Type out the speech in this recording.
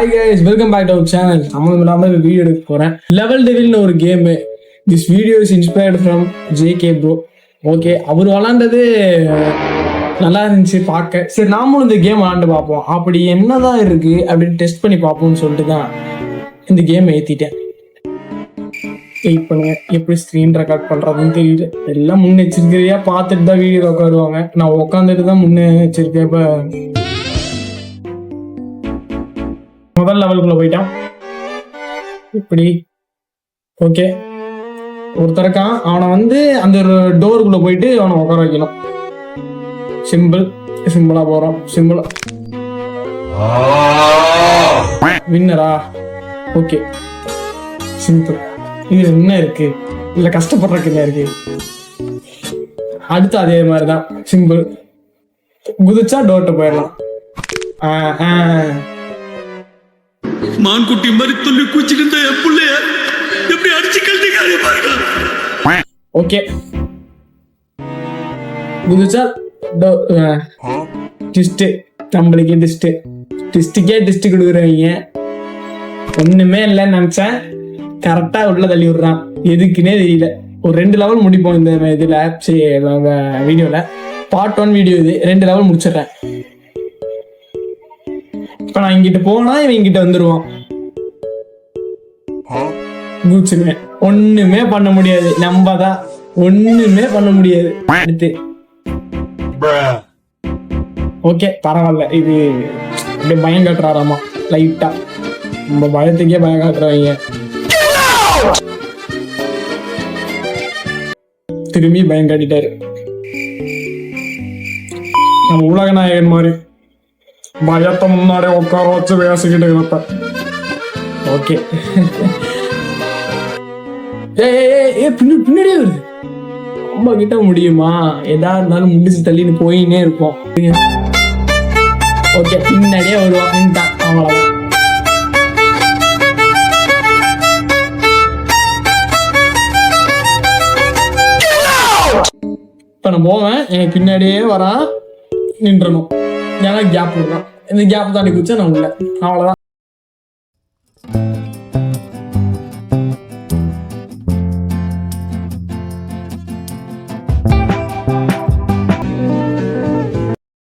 Hi guys, welcome back to our channel. I'm video எடுக்க போறேன். Level Devil னு ஒரு game. This video is inspired from JK bro. Okay, அவர் விளையாண்டது நல்லா இருந்துச்சு பார்க்க. சரி நாமளும் இந்த கேம் விளையாண்டு பார்ப்போம். அப்படி என்னதான் இருக்கு அப்படின்னு டெஸ்ட் பண்ணி பார்ப்போம்னு சொல்லிட்டு தான் இந்த கேம் ஏத்திட்டேன். வெயிட் பண்ணுங்க, எப்படி ஸ்க்ரீன் ரெக்கார்ட் பண்றதுன்னு தெரியல. எல்லாம் முன்னெச்சரிக்கையா பார்த்துட்டு தான் வீடியோ உட்காருவாங்க. நான் உட்காந்துட்டு தான் முன்னெச்சரிக்கையா இப்ப முதல் லெவலுக்குள்ள போயிட்டான். இப்படி ஓகே, ஒருத்தருக்கான். அவனை அந்த டோருக்குள்ள போயிட்டு அவனை உட்கார வைக்கணும். சிம்பிளா போறோம். சிம்பிளா வின்னரா? Okay, simple. இது என்ன இருக்கு, இல்ல கஷ்டப்படுறதுக்கு என்ன இருக்கு? அடுத்து அதே மாதிரிதான் சிம்பிள். குதிச்சா டோர்ட்ட போயிடலாம். மான்குட்டி மாதிரி துள்ளி குச்சிட்டு இருந்த என் புள்ளைய எப்படி அடிச்சு கழட்டிக்காரு பாருங்க. ஓகே, குதிச்சா டிஸ்ட். நம்மளுக்கே டிஸ்டுக்கே டிஸ்ட் கொடுக்குறவங்க ஒண்ணுமே இல்லைன்னு நினைச்சேன். கரெக்டா உள்ள தள்ளி விடுறான். எதுக்குன்னே தெரியல. ஒரு 2 லெவல் முடிப்போம் இந்த இதுல. வீடியோல பார்ட் 1 வீடியோ இது. 2 லெவல் முடிச்சிடுறேன். இப்ப நான் இங்கிட்ட போனா இவன் இங்கிட்ட வந்துருவான். குதிச்சிருவேன். ஒண்ணுமே பண்ண முடியாது. நம்பதான் ஒண்ணுமே பண்ண முடியாது. அடுத்து ஓகே, பரவாயில்ல. இது அப்படியே பயம் காட்டுறாராமா லைட்டா. நம்ம பயத்துக்கே பயம் காட்டுறாங்க. திரும்பி பயம் காட்டிட்டாரு. நம்ம உலக நாயகன் மாதிரி பயத்தை முன்னாடி உட்கார வச்சு பேசிக்கிட்டு இருப்பேன். ஓகே, பின்னாடியே வருது. ரொம்ப கிட்ட முடியுமா? எதா இருந்தாலும் முடிச்சு தள்ளின்னு போயின்னே இருப்போம். ஓகே, பின்னாடியே வருவான். அவ்வளவுதான். இப்ப நான் போவேன், எனக்கு பின்னாடியே வரான். நின்றணும். ஏன்னா கேப் விடுறான். இந்த கேப் தாண்டி குச்சா நான் உள்ள. அவ்வளவுதான்.